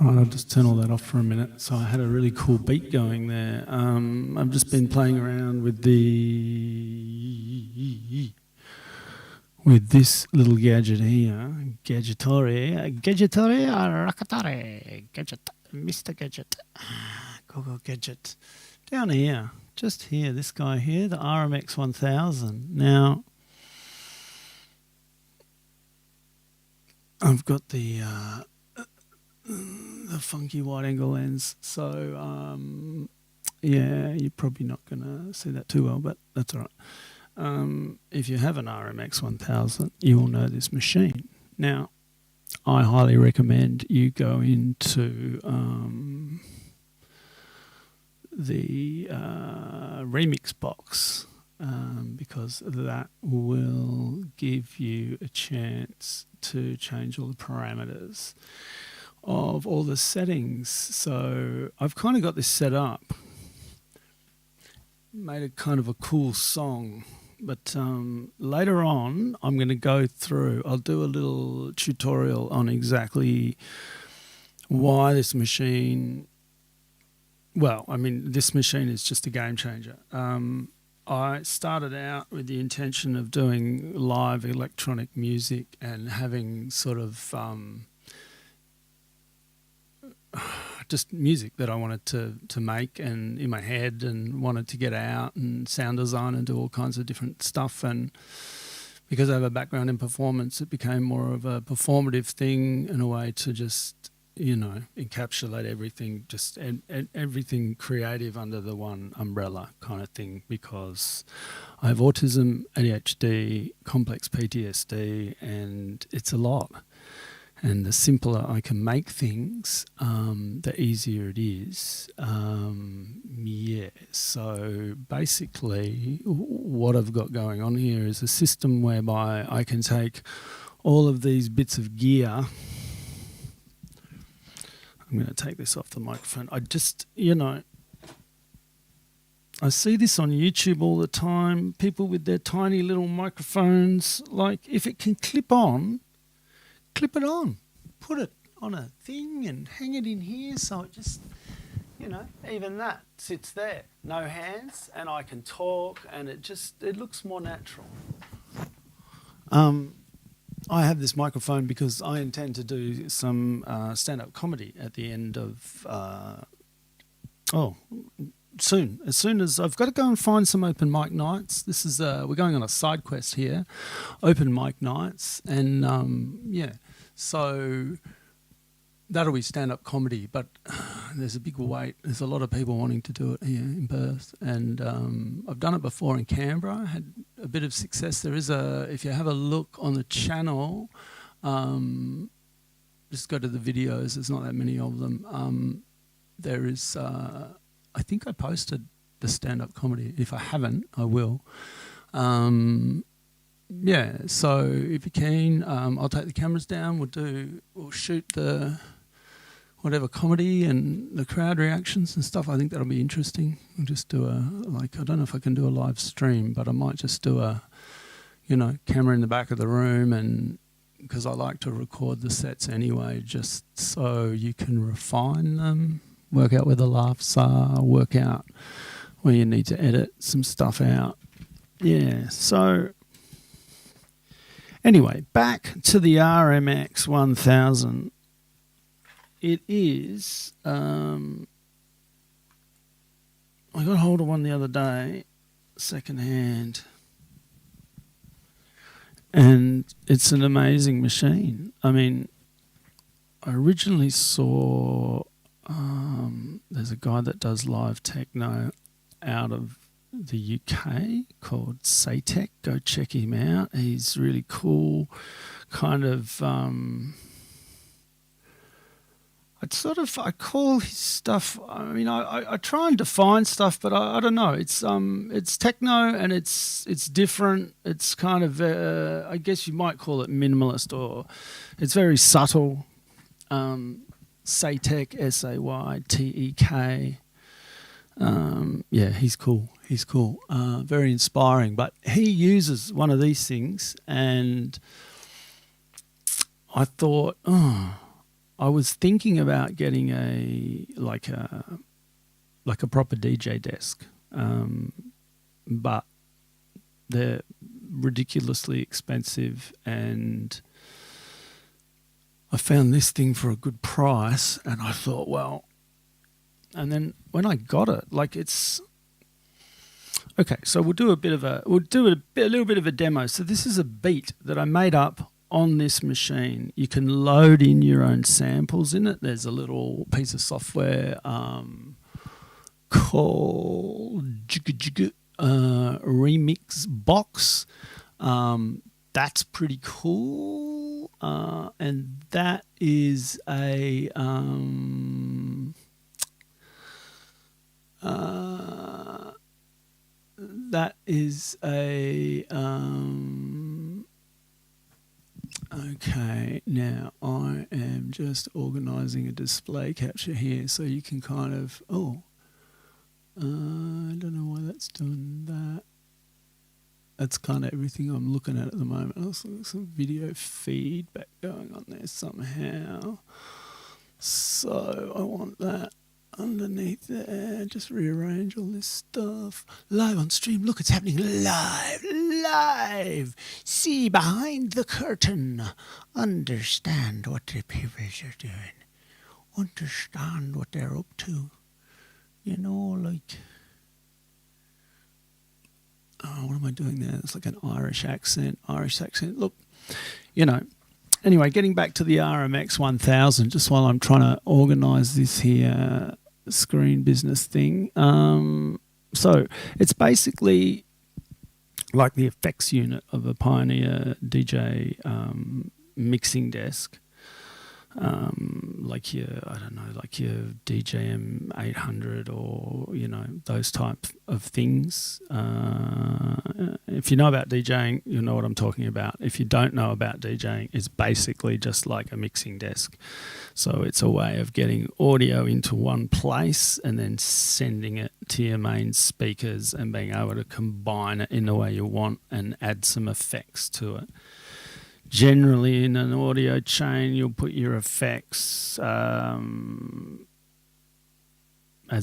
I'll just turn all that off for a minute. So I had a really cool beat going there. I've just been playing around with this little gadget here, Gadgetore, Rakatare, Gadget, Mr. Gadget, Google Gadget. Down here, just here, this guy here, the RMX-1000. Now, I've got the funky wide angle lens, so yeah, you're probably not going to see that too well, but that's all right. If you have an RMX-1000, you will know this machine. Now, I highly recommend you go into the remix box because that will give you a chance to change all the parameters of all the settings. So I've kind of got this set up, made a kind of a cool song, but later on I'm going to go through, I'll do a little tutorial on exactly why this machine, well, I mean, this machine is just a game changer. I started out with the intention of doing live electronic music and having sort of just music that I wanted to make and in my head and wanted to get out and sound design and do all kinds of different stuff. And because I have a background in performance, it became more of a performative thing in a way to just, you know, encapsulate everything, just everything creative under the one umbrella kind of thing, because I have autism, ADHD, complex PTSD, and it's a lot. And the simpler I can make things, the easier it is. Yeah, so basically what I've got going on here is a system whereby I can take all of these bits of gear. I'm going to take this off the microphone. I just, you know, I see this on YouTube all the time, people with their tiny little microphones. Like, if it can clip on, clip it on, put it on a thing and hang it in here so it just, you know, even that sits there, no hands, and I can talk, and it looks more natural. I have this microphone because I intend to do some stand-up comedy at the end of, soon. As soon as I've got to go and find some open mic nights. This is we're going on a side quest here, open mic nights, and yeah, so that'll be stand-up comedy. But there's a big wait. There's a lot of people wanting to do it here in Perth, and I've done it before in Canberra. Had a bit of success. There is if you have a look on the channel, just go to the videos. There's not that many of them. There is. I think I posted the stand-up comedy. If I haven't, I will. Yeah, so if you can, I'll take the cameras down. We'll shoot the whatever comedy and the crowd reactions and stuff. I think that'll be interesting. We'll just do I don't know if I can do a live stream, but I might just do a, you know, camera in the back of the room, and because I like to record the sets anyway, just so you can refine them. Work out where the laughs are, work out where you need to edit some stuff out. Yeah, so anyway, back to the RMX-1000. It is, I got hold of one the other day, secondhand, and it's an amazing machine. I mean, I originally saw, there's a guy that does live techno out of the UK called Satech. Go check him out. He's really cool. Kind of, I call his stuff. I mean, I try and define stuff, but I don't know. It's techno and it's different. It's kind of, I guess you might call it minimalist, or it's very subtle. Saytek, Saytek. Yeah, he's cool. He's cool. Very inspiring. But he uses one of these things, and I thought, I was thinking about getting a proper DJ desk, but they're ridiculously expensive, and I found this thing for a good price, and I thought, well, and then when I got it, it's okay. So we'll do a little bit of a demo. So this is a beat that I made up on this machine. You can load in your own samples in it. There's a little piece of software called Remix Box. That's pretty cool. And that is a okay, now I am just organising a display capture here so you can kind of, I don't know why that's doing that. That's kind of everything I'm looking at the moment. Also, some video feedback going on there somehow. So I want that underneath there. Just rearrange all this stuff. Live on stream. Look, it's happening live. See behind the curtain. Understand what the people are doing. Understand what they're up to. You know, what am I doing there? It's like an Irish accent. Look, Anyway, getting back to the RMX-1000, just while I'm trying to organise this here screen business thing. So it's basically like the effects unit of a Pioneer DJ mixing desk. Like your DJM 800 or, those types of things. If you know about DJing, you'll know what I'm talking about. If you don't know about DJing, it's basically just like a mixing desk. So it's a way of getting audio into one place and then sending it to your main speakers and being able to combine it in the way you want and add some effects to it. Generally, in an audio chain, you'll put your effects as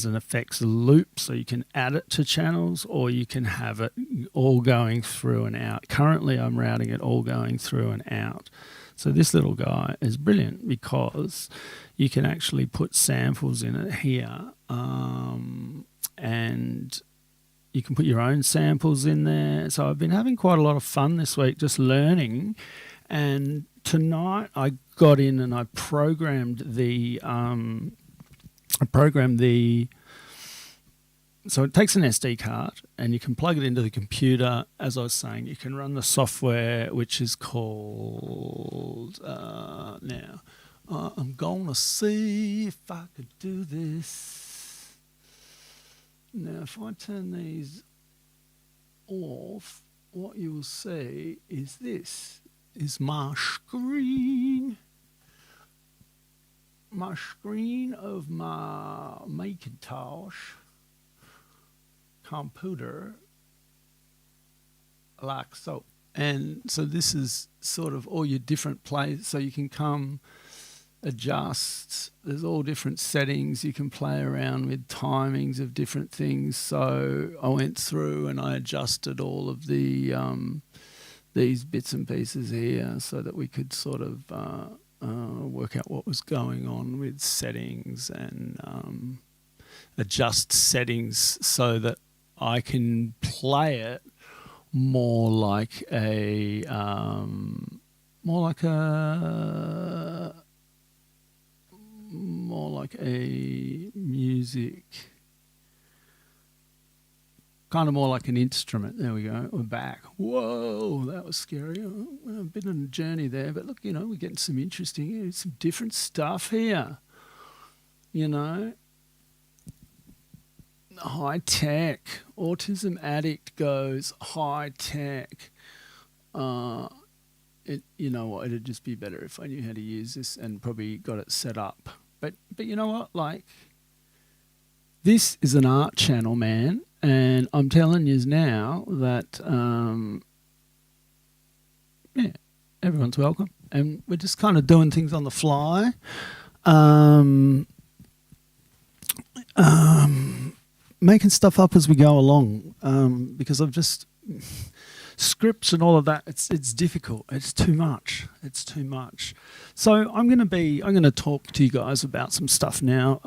an effects loop, so you can add it to channels, or you can have it all going through and out. Currently, I'm routing it all going through and out. So this little guy is brilliant because you can actually put samples in it here, and you can put your own samples in there. So I've been having quite a lot of fun this week just learning. And tonight I got in and I programmed the so it takes an SD card and you can plug it into the computer. As I was saying, you can run the software, which is called, now I'm going to see if I could do this. Now, if I turn these off, what you will see is this is my screen of my Macintosh computer, like so. And so this is sort of all your different places, so you can come adjust. There's all different settings you can play around with, timings of different things. So I went through and I adjusted all of the these bits and pieces here so that we could sort of work out what was going on with settings and adjust settings so that I can play it more like a music, kind of more like an instrument. There we go. We're back. Whoa, that was scary. A bit of a journey there, but look, we're getting some interesting, some different stuff here. High tech. Autism addict goes high tech. You know what? It'd just be better if I knew how to use this and probably got it set up. But you know what? Like, this is an art channel, man, and I'm telling you now that everyone's welcome, and we're just kind of doing things on the fly. Making stuff up as we go along, because I've just scripts and all of that. It's difficult. It's too much. So I'm going to talk to you guys about some stuff now.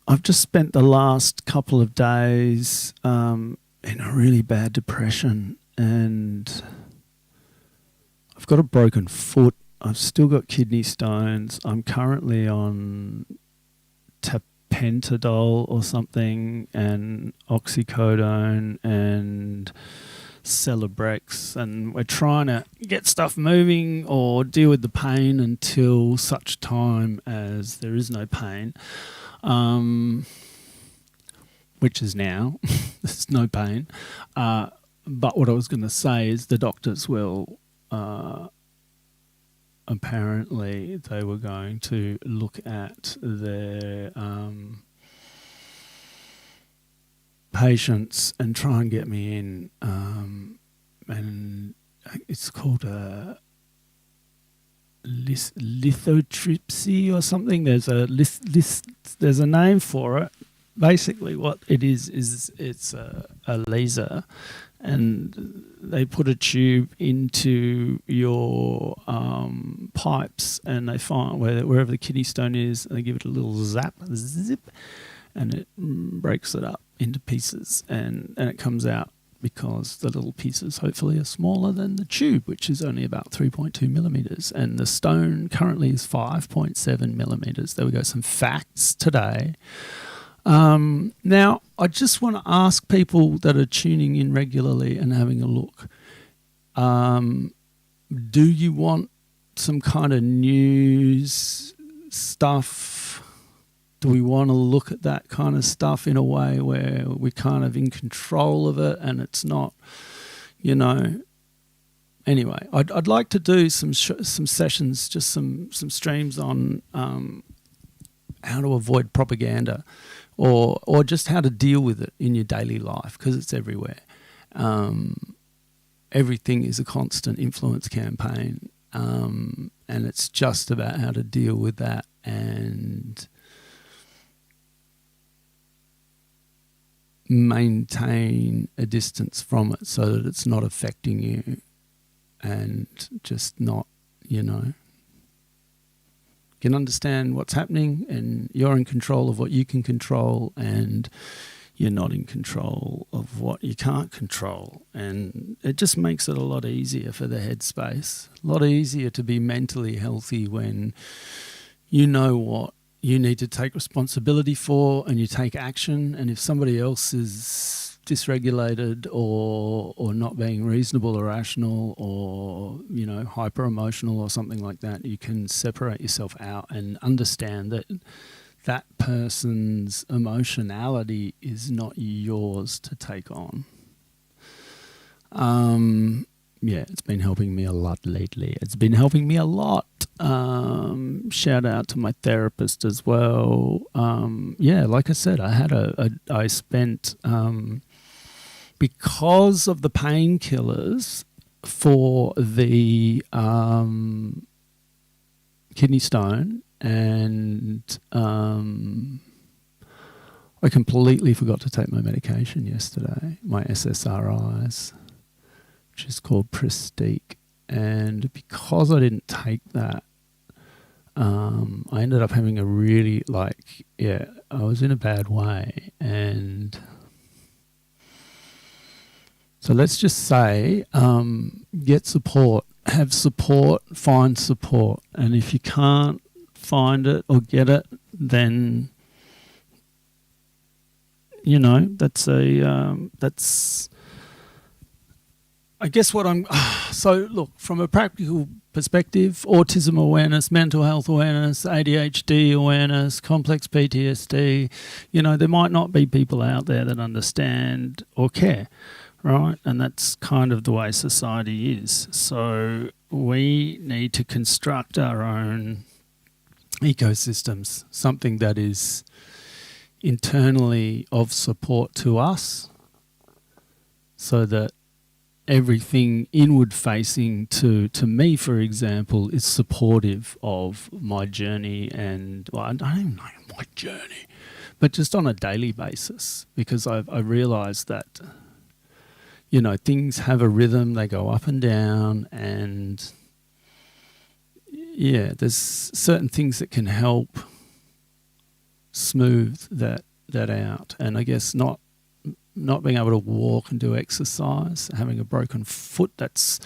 I've just spent the last couple of days in a really bad depression, and I've got a broken foot. I've still got kidney stones. I'm currently on Pentadol or something, and oxycodone and Celebrex, and we're trying to get stuff moving or deal with the pain until such time as there is no pain, which is now. There's no pain, but what I was going to say is the doctors will apparently they were going to look at their patients and try and get me in, and it's called a lithotripsy or something. There's a name for it. Basically what it is it's a laser, and they put a tube into your pipes, and they find wherever the kidney stone is, they give it a little zip, and it breaks it up into pieces, and it comes out, because the little pieces hopefully are smaller than the tube, which is only about 3.2 millimeters, and the stone currently is 5.7 millimeters. There we go, some facts today. Now, I just want to ask people that are tuning in regularly and having a look, do you want some kind of news stuff? Do we want to look at that kind of stuff in a way where we're kind of in control of it and it's not, Anyway, I'd like to do some sessions, just some streams on how to avoid propaganda, or just how to deal with it in your daily life, because it's everywhere. Everything is a constant influence campaign, and it's just about how to deal with that and maintain a distance from it so that it's not affecting you, and just not, can understand what's happening, and you're in control of what you can control, and you're not in control of what you can't control. And it just makes it a lot easier for the headspace, a lot easier to be mentally healthy when you know what you need to take responsibility for and you take action. And if somebody else is dysregulated or not being reasonable or rational or, hyper emotional or something like that, you can separate yourself out and understand that that person's emotionality is not yours to take on. It's been helping me a lot lately. It's been helping me a lot. Shout out to my therapist as well. Like I said, I spent, because of the painkillers for the kidney stone, and I completely forgot to take my medication yesterday, my SSRIs, which is called Prestique. And because I didn't take that, I ended up having a really, I was in a bad way. And so let's just say, get support, have support, find support. And if you can't find it or get it, then, that's I guess what I'm... So, look, from a practical perspective, autism awareness, mental health awareness, ADHD awareness, complex PTSD, there might not be people out there that understand or care, right? And that's kind of the way society is. So we need to construct our own ecosystems, something that is internally of support to us, so that everything inward facing to me, for example, is supportive of my journey. And I don't even know my journey, but just on a daily basis, because I realised that, things have a rhythm, they go up and down, and there's certain things that can help smooth that out. And I guess not being able to walk and do exercise, having a broken foot, that's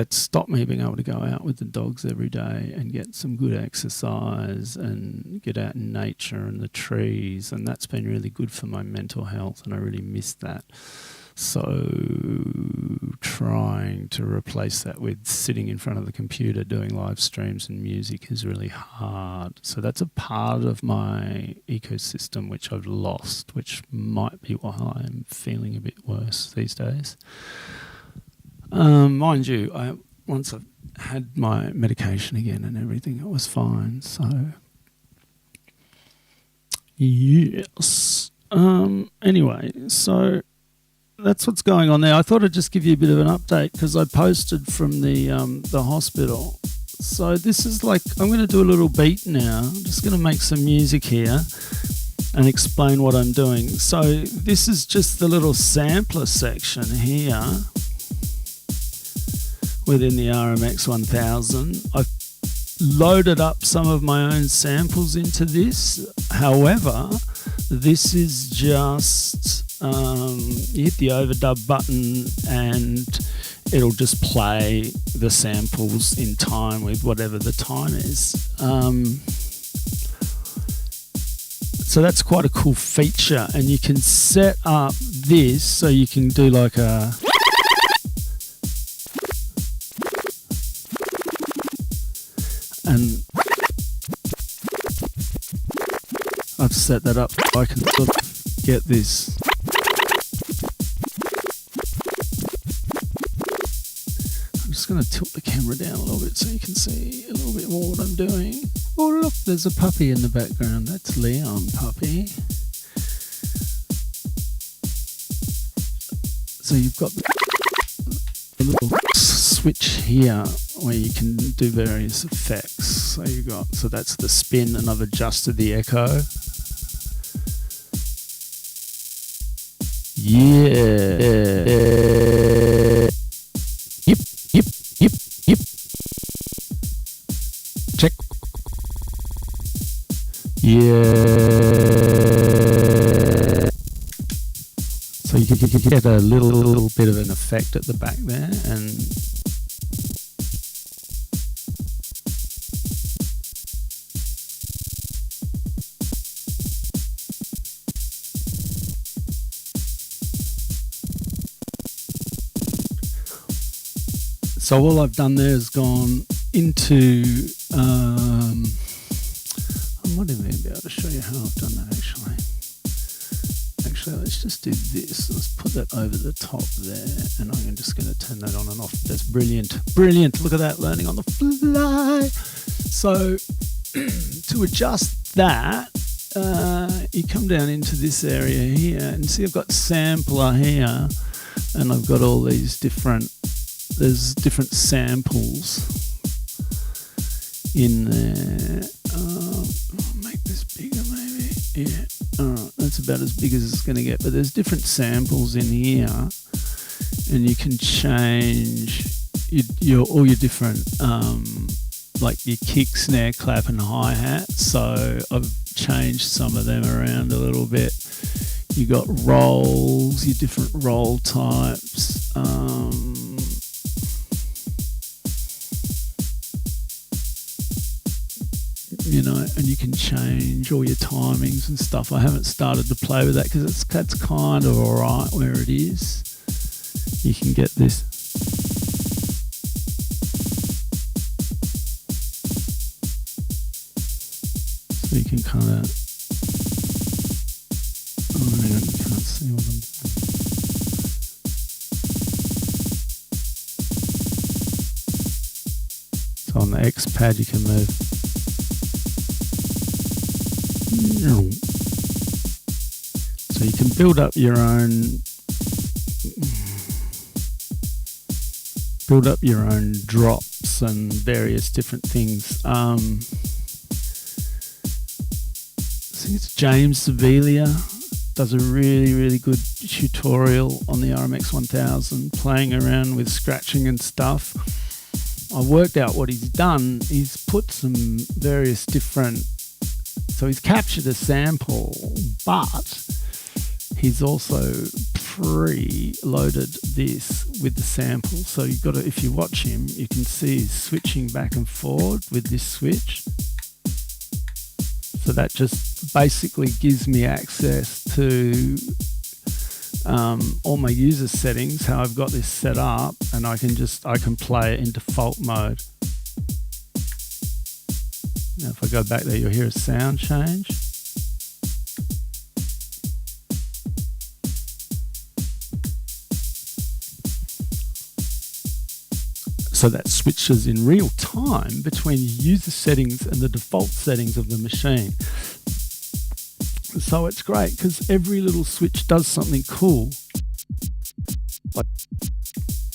stopped me being able to go out with the dogs every day and get some good exercise and get out in nature and the trees, and that's been really good for my mental health, and I really missed that. So trying to replace that with sitting in front of the computer doing live streams and music is really hard. So that's a part of my ecosystem which I've lost, which might be why I'm feeling a bit worse these days. Mind you, once I've had my medication again and everything, it was fine. So yes. Anyway, so that's what's going on there. I thought I'd just give you a bit of an update because I posted from the hospital. So this is I'm going to do a little beat now. I'm just going to make some music here and explain what I'm doing. So this is just the little sampler section here within the RMX-1000. I've loaded up some of my own samples into this. However, this is just... you hit the overdub button and it'll just play the samples in time with whatever the time is. So that's quite a cool feature, and you can set up this so you can do and I've set that up so I can sort of get this. I'm just going to tilt the camera down a little bit so you can see a little bit more what I'm doing. Oh look, there's a puppy in the background. That's Leon puppy. So you've got the little switch here where you can do various effects. So that's the spin, and I've adjusted the echo. Yeah. Yep. Check. Yeah. So you get a little bit of an effect at the back there, and so all I've done there is gone into, I might even be able to show you how I've done that actually. Actually, let's just do this. Let's put that over the top there, and I'm just going to turn that on and off. That's brilliant. Brilliant. Look at that, learning on the fly. So to adjust that, you come down into this area here and see I've got sampler here, and I've got all these different... There's different samples in there. Make this bigger maybe. Yeah, alright, that's about as big as it's going to get. But there's different samples in here, and you can change all your different, like your kick, snare, clap, and hi-hat. So I've changed some of them around a little bit. You got rolls, your different roll types. You know, and you can change all your timings and stuff. I haven't started to play with that because that's kind of alright where it is. You can get this. So you can kind of. Oh, hang on, you can't see what I'm doing. So on the X pad, you can move. So you can build up your own drops and various different things. I think it's James Sevelia does a really, really good tutorial on the RMX-1000, playing around with scratching and stuff. I worked out what he's done. He's put some various different. So he's captured a sample, but he's also pre-loaded this with the sample. So you've got to, if you watch him, you can see he's switching back and forward with this switch. So that just basically gives me access to all my user settings, how I've got this set up, and I can play it in default mode. Now if I go back there, you'll hear a sound change. So that switches in real time between user settings and the default settings of the machine. So it's great because every little switch does something cool.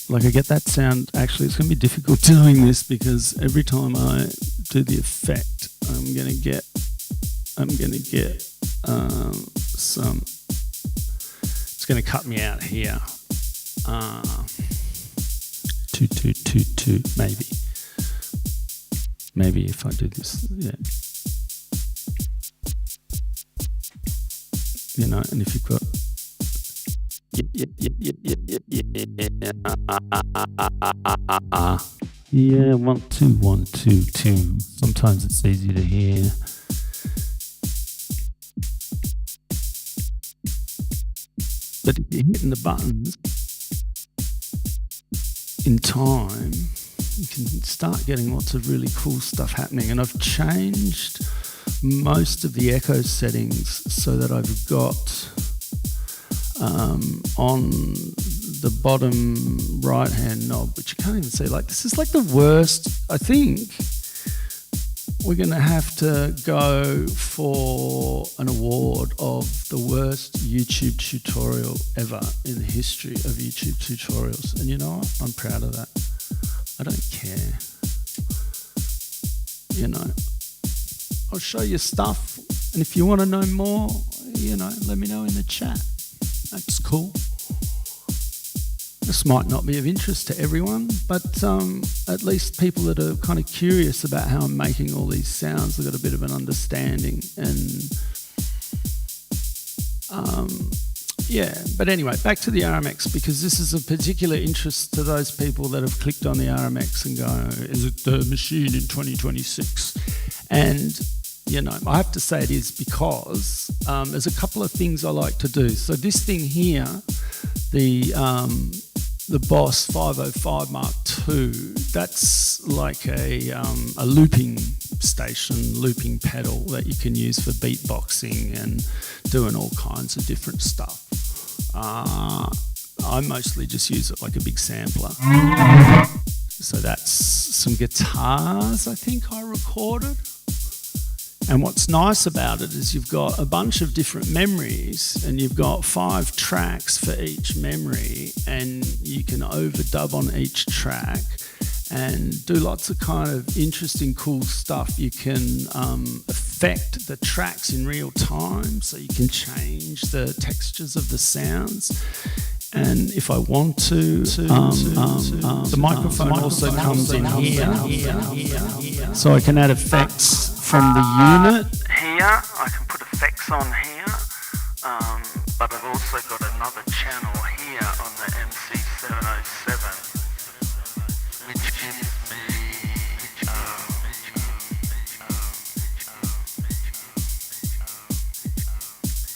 Like I get that sound. Actually, it's going to be difficult doing this because every time I do the effect, I'm going to get some. It's going to cut me out here. 2 maybe if I do this, yeah. You know, and if you've got yeah, 1 2 1 2 2. Sometimes it's easy to hear. But if you're hitting the buttons in time, you can start getting lots of really cool stuff happening. And I've changed most of the echo settings so that I've got on the bottom right hand knob, which you can't even see. Like, this is like the worst. I think we're going to have to go for an award of the worst YouTube tutorial ever in the history of YouTube tutorials. And you know what? I'm proud of that. I don't care. You know, I'll show you stuff. And if you want to know more, you know, let me know in the chat. That's cool. This might not be of interest to everyone, but at least people that are kind of curious about how I'm making all these sounds have got a bit of an understanding. And yeah, but anyway, back to the RMX, because this is of particular interest to those people that have clicked on the RMX and go, is it the machine in 2026? And you know, I have to say it is because there's a couple of things I like to do. So this thing here, the Boss 505 Mark II, that's like a looping station, looping pedal that you can use for beatboxing and doing all kinds of different stuff. I mostly just use it like a big sampler. So that's some guitars I think I recorded. And what's nice about it is you've got a bunch of different memories and you've got 5 tracks for each memory, and you can overdub on each track and do lots of kind of interesting, cool stuff. You can affect the tracks in real time, so you can change the textures of the sounds. And if I want to, the microphone also comes in here, so I can add effects from the unit. Here, I can put effects on here, but I've also got another channel here on the MC-707, which gives me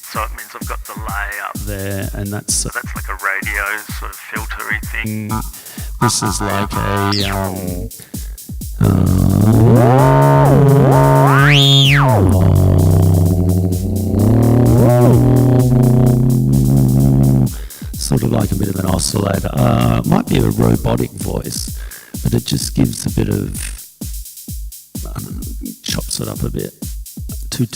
so it means I've got delay up there, and that's like a radio sort of filtery thing. This is like a sort of like a bit of an oscillator. Might be a robotic voice, but it just gives a bit of, I don't know, chops it up a bit. Two.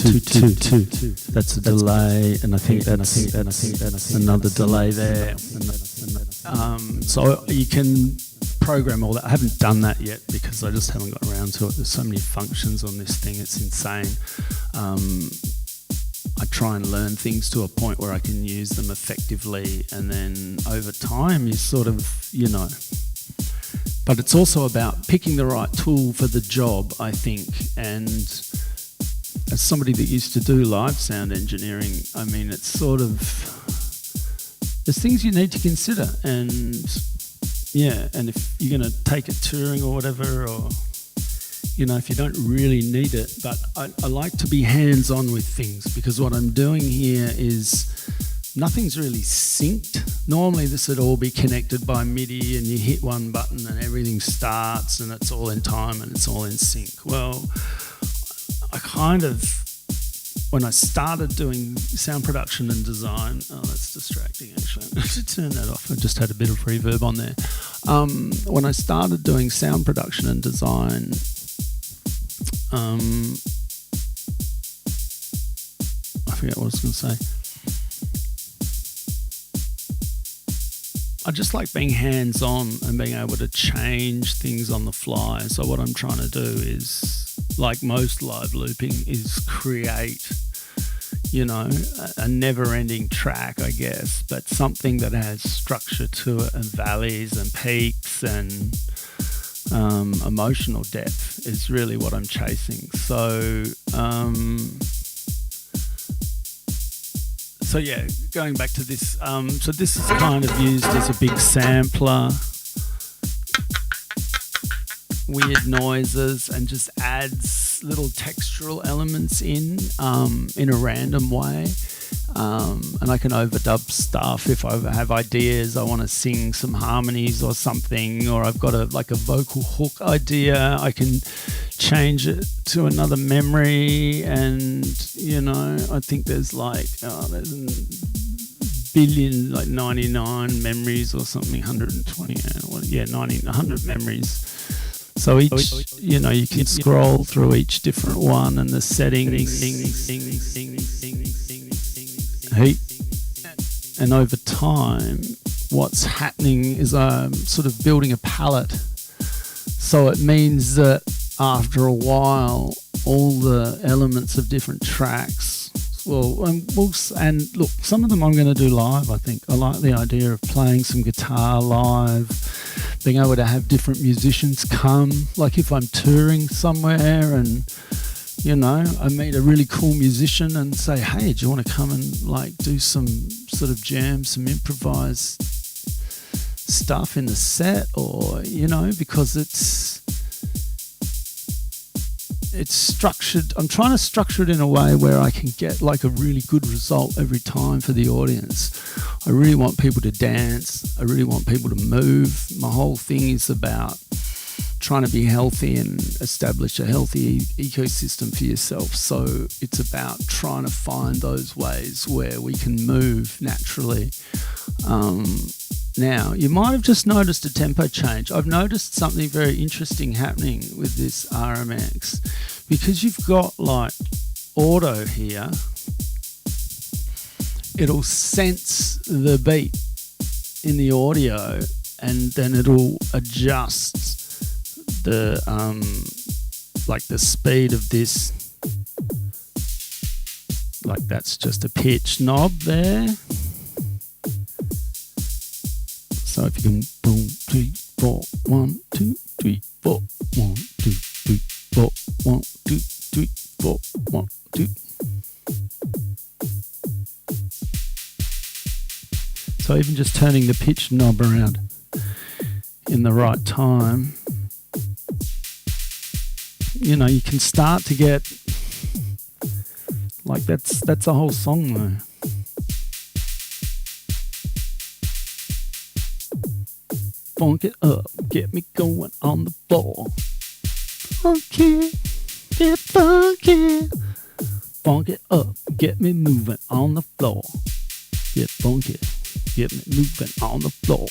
That's a delay, and I think that's another delay there. So you can program all that. I haven't done that yet because I just haven't got around to it. There's so many functions on this thing, it's insane. I try and learn things to a point where I can use them effectively, and then over time you sort of, but it's also about picking the right tool for the job, I think. And as somebody that used to do live sound engineering, I mean, it's sort of, there's things you need to consider. And yeah, and if you're going to take it touring or whatever, or, if you don't really need it, but I like to be hands-on with things, because what I'm doing here is nothing's really synced. Normally this would all be connected by MIDI, and you hit one button and everything starts and it's all in time and it's all in sync. Well, I kind of, when I started doing sound production and design, that's distracting actually, I should turn that off, I just had a bit of reverb on there. When I started doing sound production and design, I forget what I was going to say. I just like being hands-on and being able to change things on the fly. So what I'm trying to do is, like most live looping, is create, a never-ending track, I guess, but something that has structure to it, and valleys and peaks and emotional depth is really what I'm chasing. So yeah, going back to this, so this is kind of used as a big sampler, weird noises, and just adds little textural elements in a random way. And I can overdub stuff if I have ideas. I want to sing some harmonies or something, or I've got a vocal hook idea. I can change it to another memory, and I think there's there's a billion, 99 memories or something, 120, 100 memories. So each, you can scroll through each different one, and the settings, heat, and over time, what's happening is I'm sort of building a palette. So it means that after a while, all the elements of different tracks, and look, some of them I'm going to do live, I think. I like the idea of playing some guitar live, being able to have different musicians come, like if I'm touring somewhere and, I meet a really cool musician and say, hey, do you want to come and do some sort of jam, some improvised stuff in the set, or, because it's structured. I'm trying to structure it in a way where I can get a really good result every time for the audience. I really want people to dance. I really want people to move. My whole thing is about trying to be healthy and establish a healthy ecosystem for yourself. So it's about trying to find those ways where we can move naturally. Now, you might have just noticed a tempo change. I've noticed something very interesting happening with this RMX, because you've got auto here. It'll sense the beat in the audio, and then it'll adjust the like the speed of this, like that's just a pitch knob there. So if you can boom, 3, 4, 1, 2, 3, 4, 1, 2, 3, 4, 1, 2, 3, 4, 1, 2. So even just turning the pitch knob around in the right time, you know, you can start to get like that's a whole song though. Funk it up, get me going on the floor. Funky, get funky. Funk it up, get me moving on the floor. Get funky, get me moving on the floor.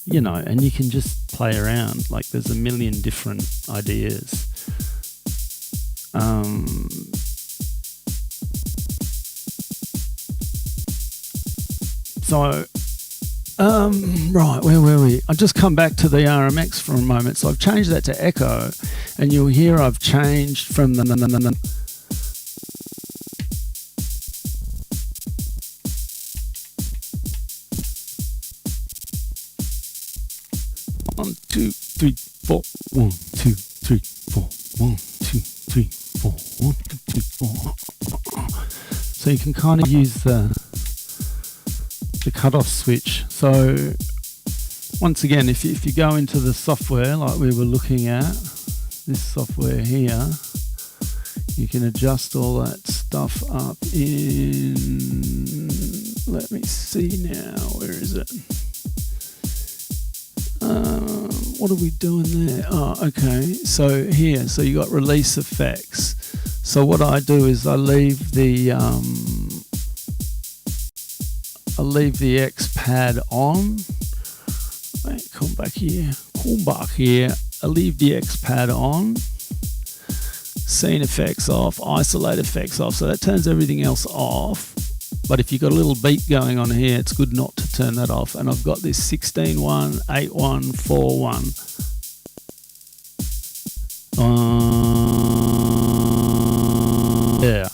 You know, and you can just play around. Like there's a million different ideas. Right, where were we? I'll just come back to the RMX for a moment. So I've changed that to echo, and you'll hear I've changed from the 1, 2, 3, 4, 1, 2, 3, 4, 1, 2, 3, 4, 1, 2, 3, 4. So you can kind of use the cutoff switch. So once again, if you go into the software like we were looking at, this software here, you can adjust all that stuff up in, let me see now, where is it? What are we doing there? Oh, okay. So here, so you got release effects. So what I do is I leave the X pad on. Wait, come back here. I leave the X pad on. Scene effects off. Isolate effects off. So that turns everything else off. But if you've got a little beat going on here, it's good not to turn that off. And I've got this 16-1, 8-1, 4-1. Yeah.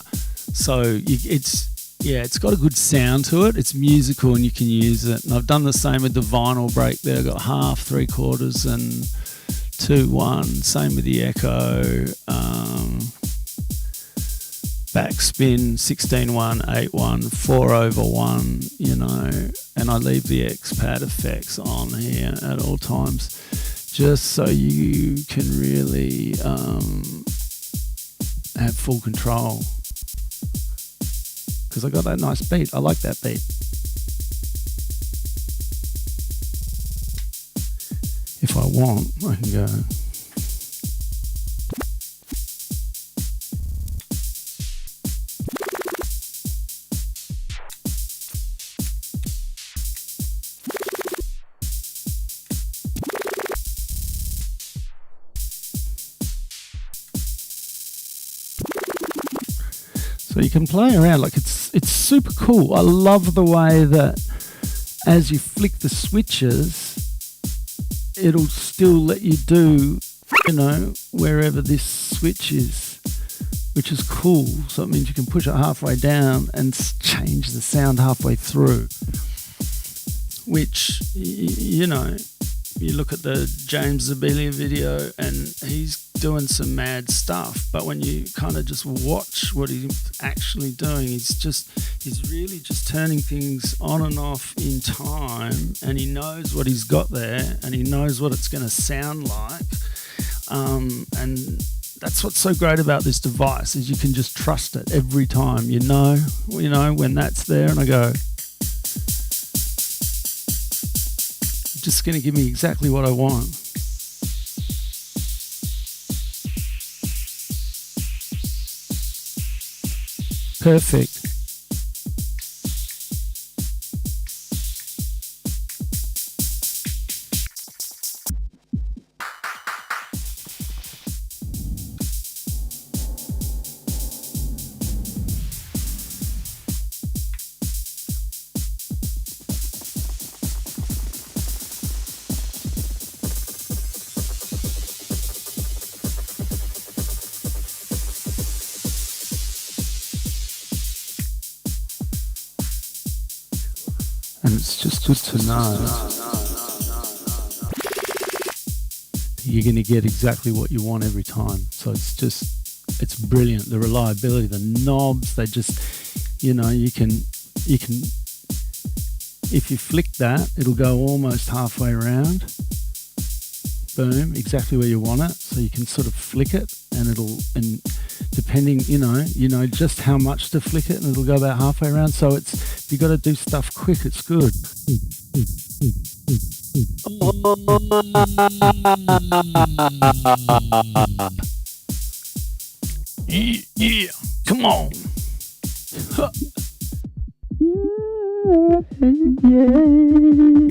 So it's got a good sound to it. It's musical and you can use it. And I've done the same with the vinyl break there. I've got half, 3/4 and 2-1. Same with the echo. Backspin, 16-1, 8-1, 4/1, you know, and I leave the X pad effects on here at all times just so you can really have full control, because I got that nice beat. I like that beat. If I want, I can go. So you can play around, like it's super cool. I love the way that as you flick the switches, it'll still let you do, you know, wherever this switch is, which is cool. So it means you can push it halfway down and change the sound halfway through, which, you know, you look at the James Zabiela video and he's doing some mad stuff, but when you kind of just watch what he's actually doing, he's really just turning things on and off in time, and he knows what he's got there and he knows what it's going to sound like, and that's what's so great about this device, is you can just trust it every time. You know when that's there, and I go, just going to give me exactly what I want. Perfect. And it's just good to know you're going to get exactly what you want every time. So it's brilliant. The reliability, the knobs, they just, you can, if you flick that, it'll go almost halfway around. Boom, exactly where you want it. So you can sort of flick it and depending, you know just how much to flick it, and it'll go about halfway around. So if you got to do stuff quick, it's good. Yeah, come on. Yeah.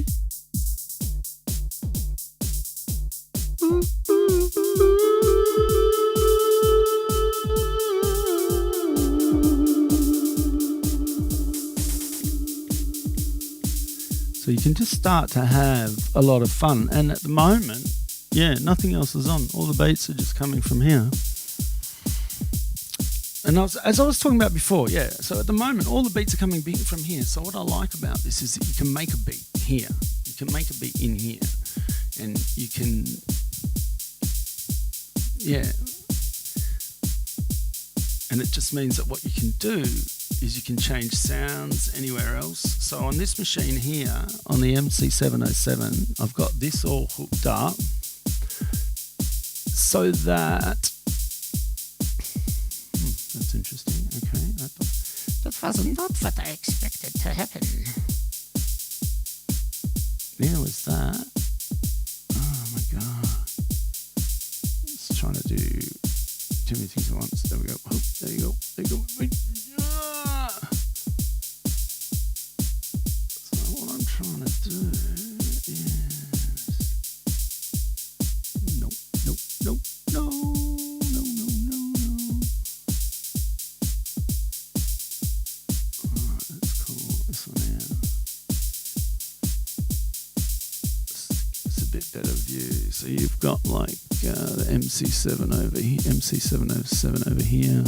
So you can just start to have a lot of fun. And at the moment, nothing else is on. All the beats are just coming from here. And as I was talking about before, so at the moment, all the beats are coming from here. So what I like about this is that you can make a beat here. You can make a beat in here. And you can, and it just means that what you can do is you can change sounds anywhere else. So on this machine here, on the MC707, I've got this all hooked up so that, that's interesting, okay. That was not what I expected to happen. There was that. Oh my God. It's trying to do too many things at once. There we go. Oh, there you go. There you go. Wait. So what I'm trying to do is no. Alright, let's call this one out. It's a bit better view. So you've got like the MC7 over here, MC707 over here,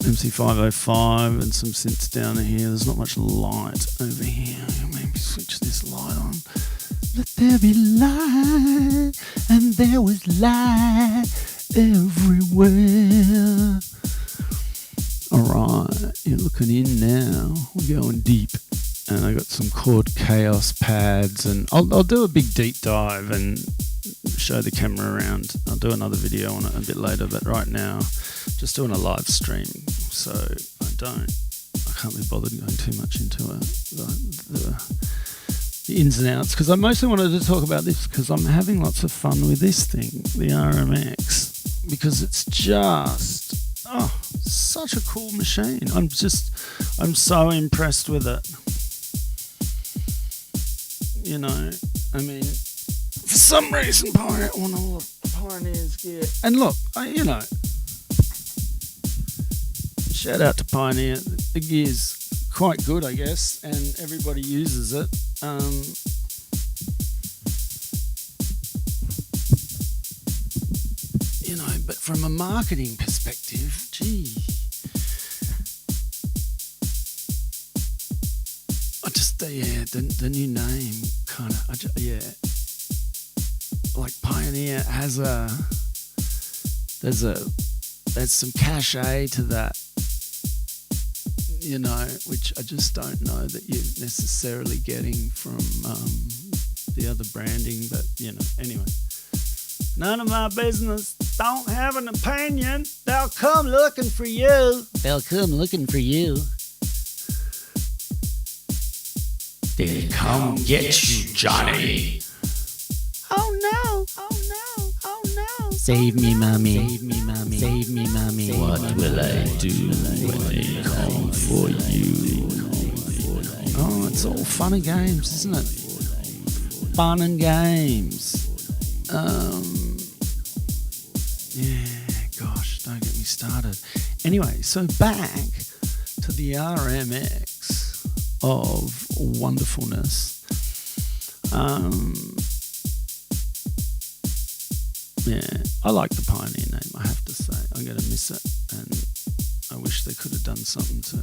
MC505 and some synths down here. There's not much light over here. Maybe switch this light on. Let there be light, and there was light everywhere. Alright, you're looking in now. We're going deep. And I got some chord chaos pads, and I'll do a big deep dive and show the camera around. I'll do another video on it a bit later, but right now just doing a live stream, so I can't be bothered going too much into the ins and outs, because I mostly wanted to talk about this because I'm having lots of fun with this thing, the RMX, because it's just such a cool machine. I'm so impressed with it. I mean, for some reason, Pioneer on all the Pioneer's gear. And look, shout out to Pioneer. The gear's quite good, I guess, and everybody uses it. But from a marketing perspective, gee, the new name kind of, like Pioneer has there's some cachet to that, which I just don't know that you're necessarily getting from the other branding, but anyway, none of my business. Don't have an opinion. They'll come looking for you. They'll come looking for you. They come get you, Johnny. Oh no, oh no, oh no. Save me, mommy. Save me, mommy. Save me, mommy. What will I do when they come for you? Oh, it's all fun and games, isn't it? Fun and games. Gosh, don't get me started. Anyway, so back to the RMX of wonderfulness. I like the Pioneer name, I have to say. I'm going to miss it, and I wish they could have done something to,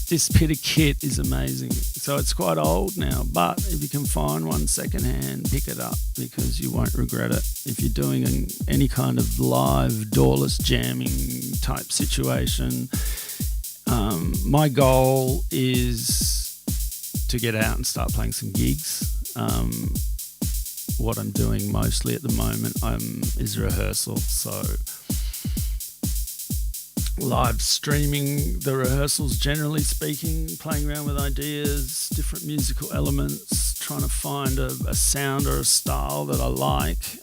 This bit of kit is amazing. So it's quite old now, but if you can find one secondhand, pick it up because you won't regret it. If you're doing any kind of live, doorless jamming type situation, my goal is to get out and start playing some gigs. What I'm doing mostly at the moment is rehearsal, so live streaming the rehearsals, generally speaking, playing around with ideas, different musical elements, trying to find a sound or a style that I like.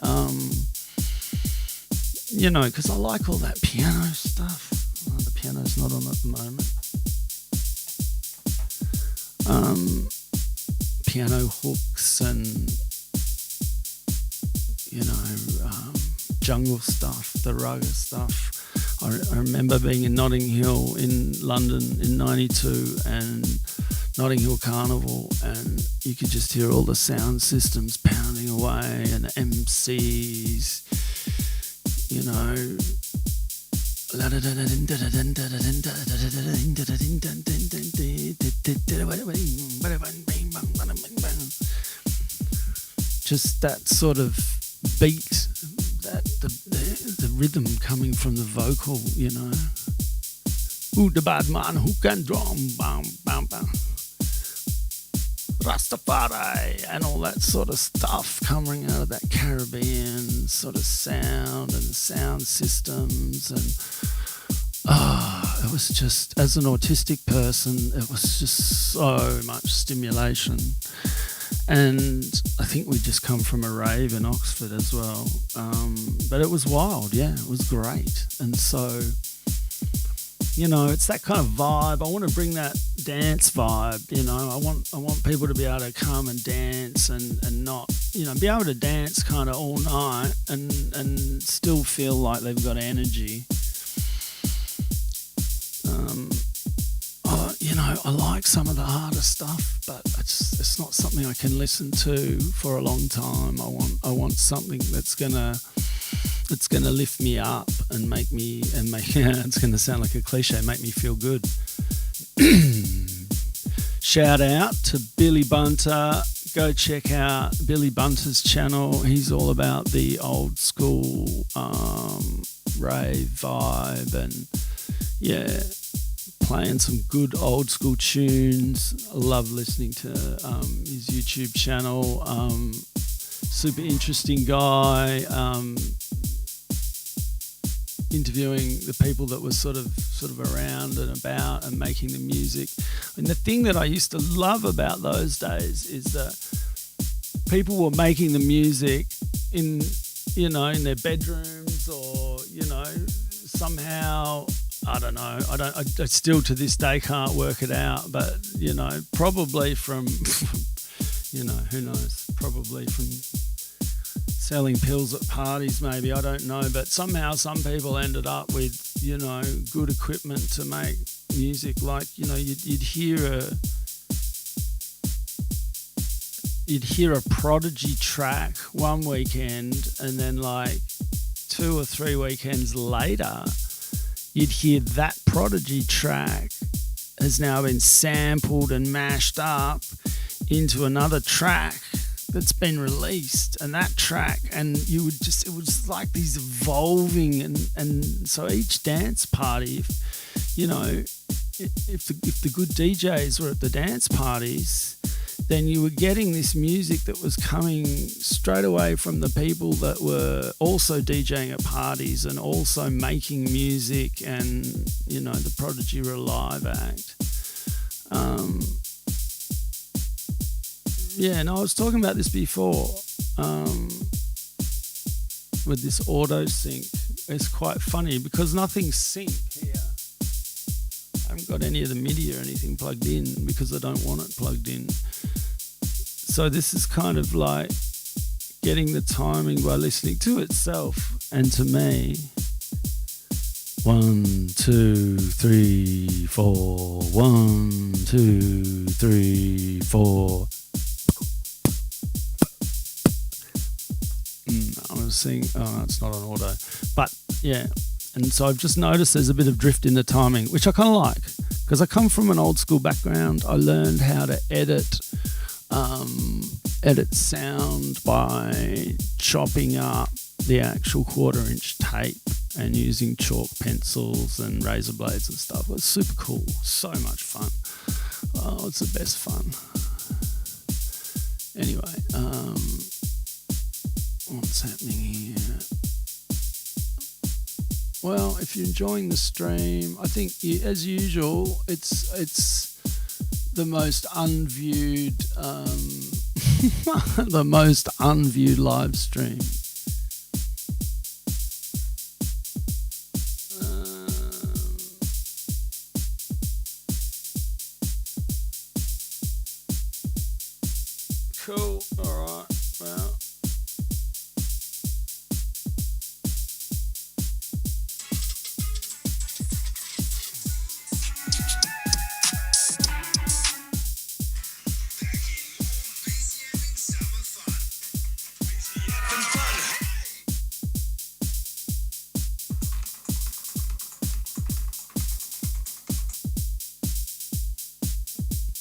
Because I like all that piano stuff. The piano's not on at the moment. Piano hooks and, jungle stuff, the rugger stuff. I remember being in Notting Hill in London in '92 and Notting Hill Carnival, and you could just hear all the sound systems pounding away and the MCs, just that sort of beat, that the rhythm coming from the vocal, Who the bad man who can drum, bam, bam, bam. Rastafari and all that sort of stuff coming out of that Caribbean sort of sound and the sound systems, and it was just, as an autistic person, it was just so much stimulation. And I think we just come from a rave in Oxford as well. But it was wild, yeah, it was great. And so, it's that kind of vibe. I want to bring that dance vibe, I want people to be able to come and dance and not, be able to dance kind of all night and still feel like they've got energy. I like some of the harder stuff, but it's not something I can listen to for a long time. I want something that's gonna lift me up and make it's gonna sound like a cliche, make me feel good. Shout out to Billy Bunter. Go check out Billy Bunter's channel. He's all about the old school rave vibe and playing some good old school tunes. I love listening to his YouTube channel. Super interesting guy. Interviewing the people that were sort of around and about and making the music. And the thing that I used to love about those days is that people were making the music in their bedrooms or, somehow, I don't know. I still to this day can't work it out, but, probably from, who knows, probably from selling pills at parties maybe, I don't know, but somehow some people ended up with, good equipment to make music. Like, you'd hear a Prodigy track one weekend, and then like 2 or 3 weekends later, you'd hear that Prodigy track has now been sampled and mashed up into another track that's been released, and that track, and it was like these evolving, and so each dance party, if the good DJs were at the dance parties, then you were getting this music that was coming straight away from the people that were also DJing at parties and also making music, and the Prodigy were a live act. I was talking about this before with this auto sync. It's quite funny because nothing's synced here. I haven't got any of the MIDI or anything plugged in because I don't want it plugged in. So this is kind of like getting the timing by listening to itself and to me. 1, 2, 3, 4. 1, 2, 3, 4. I was saying, it's not on auto, but yeah, And so I've just noticed there's a bit of drift in the timing, which I kind of like, because I come from an old school background. I learned how to edit sound by chopping up the actual 1/4-inch tape and using chalk pencils and razor blades and stuff. It was super cool, so much fun. Oh, it's the best fun. Anyway, what's happening here? Well, if you're enjoying the stream, I think as usual, it's the most unviewed the most unviewed live stream. Cool. All right. Well.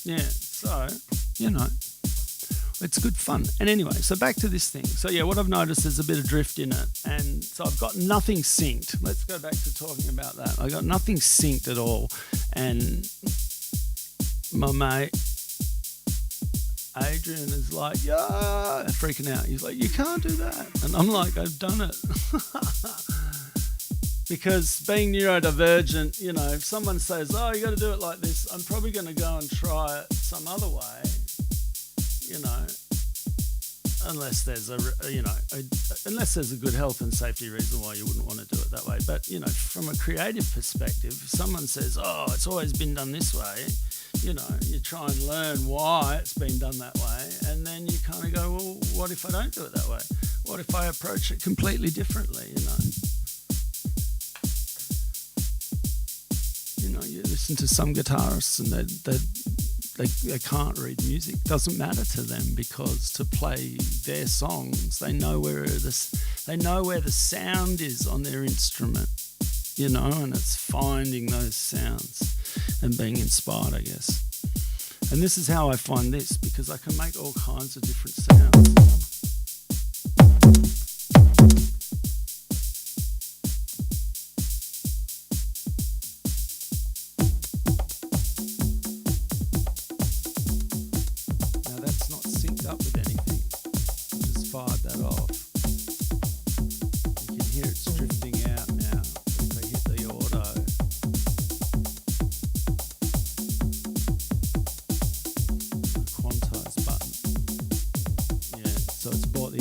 Yeah, so, it's good fun. And anyway, so back to this thing. So yeah, what I've noticed is a bit of drift in it. And so I've got nothing synced. Let's go back to talking about that. I got nothing synced at all. And my mate, Adrian, is like, yeah, freaking out. He's like, you can't do that. And I'm like, I've done it. Because being neurodivergent, if someone says, oh, you got to do it like this, I'm probably going to go and try it some other way, unless there's unless there's a good health and safety reason why you wouldn't want to do it that way. But, from a creative perspective, if someone says, oh, it's always been done this way, you try and learn why it's been done that way. And then you kind of go, well, what if I don't do it that way? What if I approach it completely differently, You listen to some guitarists and they can't read music. It doesn't matter to them, because to play their songs, they know where the sound is on their instrument, and it's finding those sounds and being inspired, I guess. And this is how I find this, because I can make all kinds of different sounds.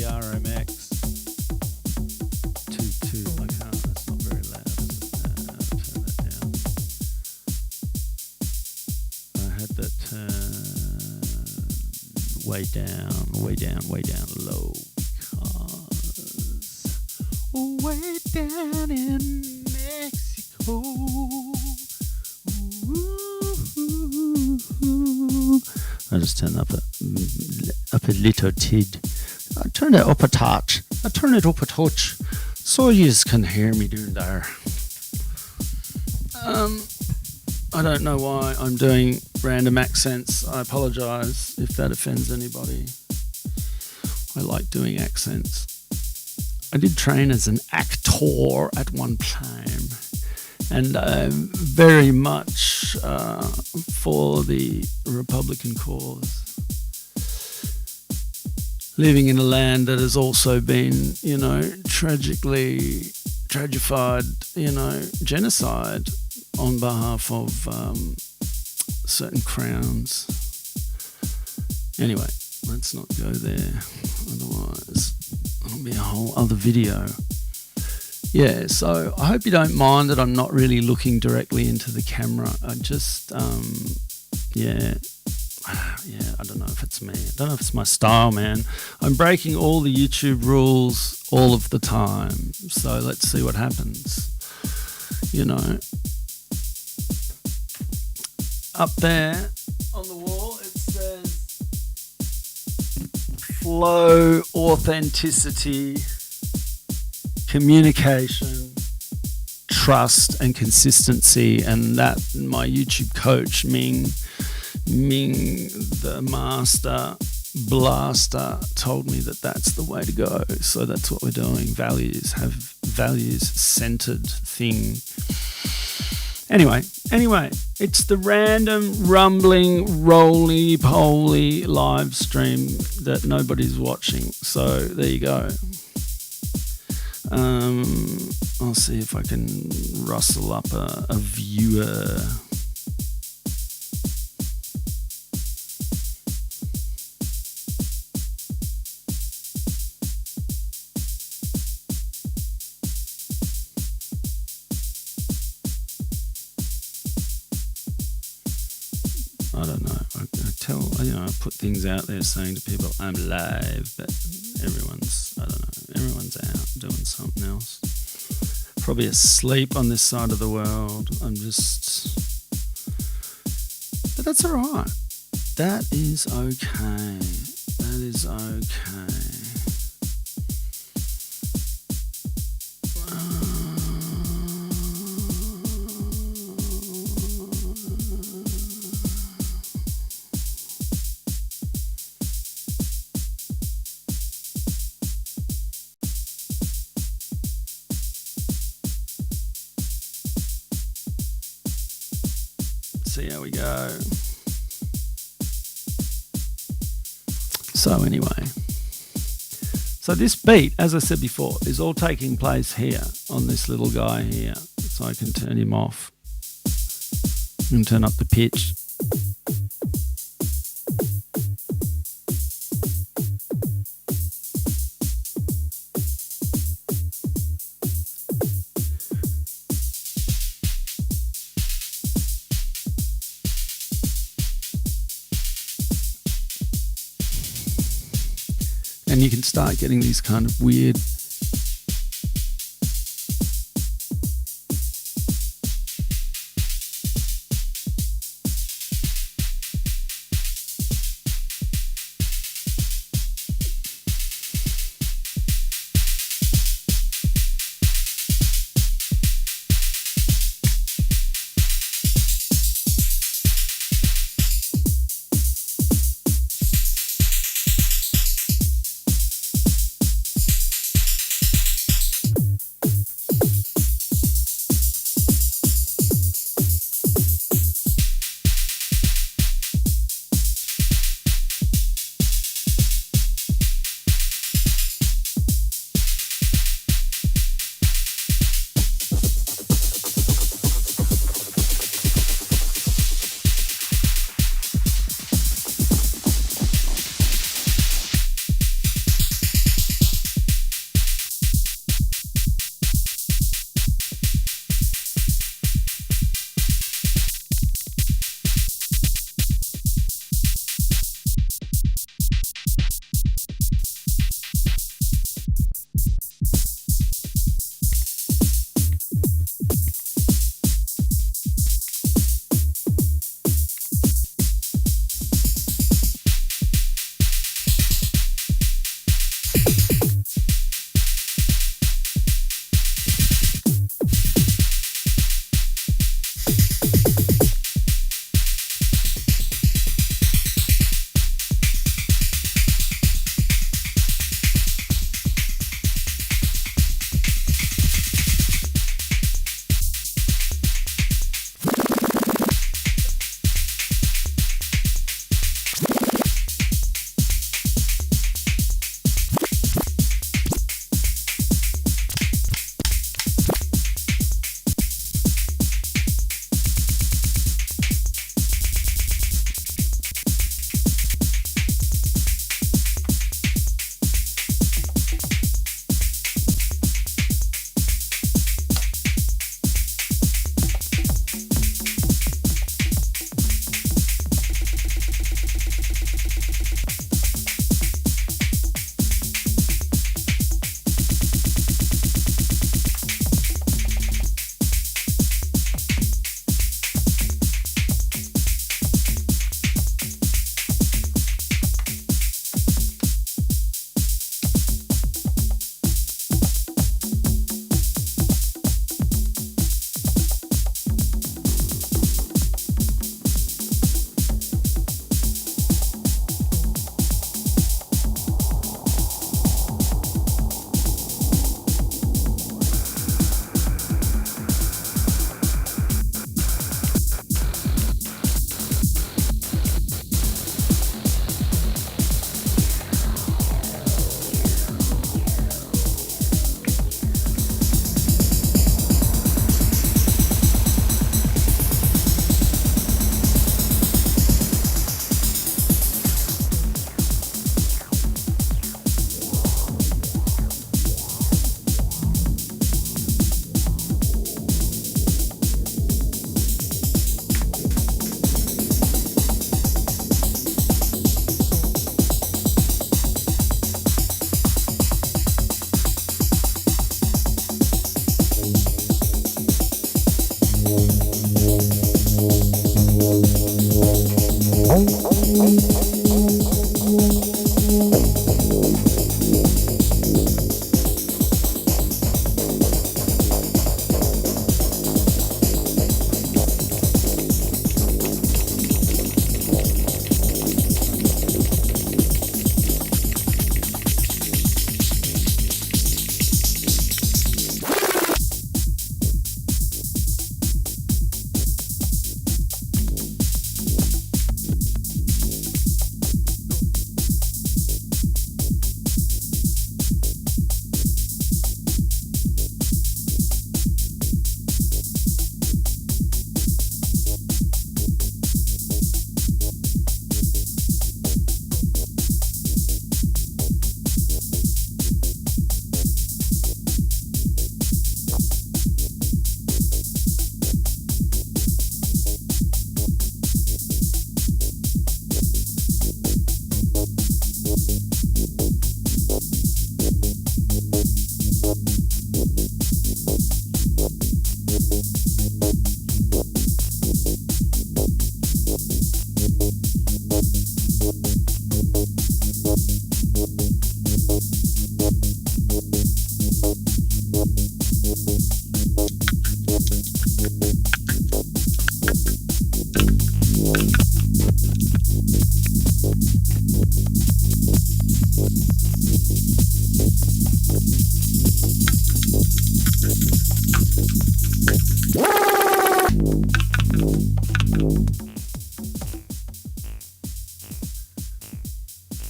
RMX-1000. I can't, that's not very loud. Turn that down. I had that turned way down low, because way down in Mexico. I just turn up a little tid. I turn it up a touch. So you can hear me doing there. I don't know why I'm doing random accents. I apologise if that offends anybody. I like doing accents. I did train as an actor at one time, and very much for the Republican cause. Living in a land that has also been, tragically tragified, genocide on behalf of certain crowns. Anyway, let's not go there, otherwise it'll be a whole other video. Yeah, so I hope you don't mind that I'm not really looking directly into the camera. I just, I don't know if it's me. I don't know if it's my style, man. I'm breaking all the YouTube rules all of the time. So let's see what happens. Up there on the wall, it says flow, authenticity, communication, trust and consistency, and that my YouTube coach Ming the master blaster told me that that's the way to go. So that's what we're doing. Have values centered thing. Anyway, it's the random rumbling roly-poly live stream that nobody's watching. So there you go. I'll see if I can rustle up a viewer. I don't know. I put things out there saying to people, I'm live, but everyone's out doing something else. Probably asleep on this side of the world. But that's all right. That is okay. That is okay. See how we go. So anyway, this beat, as I said before, is all taking place here on this little guy here. So I can turn him off and turn up the pitch. And you can start getting these kind of weird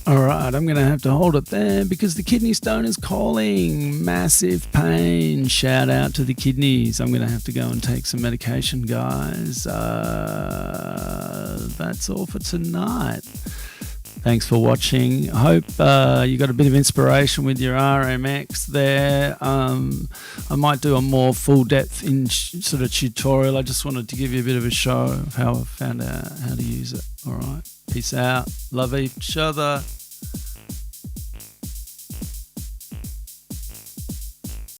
All right, I'm going to have to hold it there because the kidney stone is calling. Massive pain. Shout out to the kidneys. I'm going to have to go and take some medication, guys. That's all for tonight. Thanks for watching. I hope you got a bit of inspiration with your RMX there. I might do a more full depth in sort of tutorial. I just wanted to give you a bit of a show of how I found out how to use it. All right. Peace out. Love each other.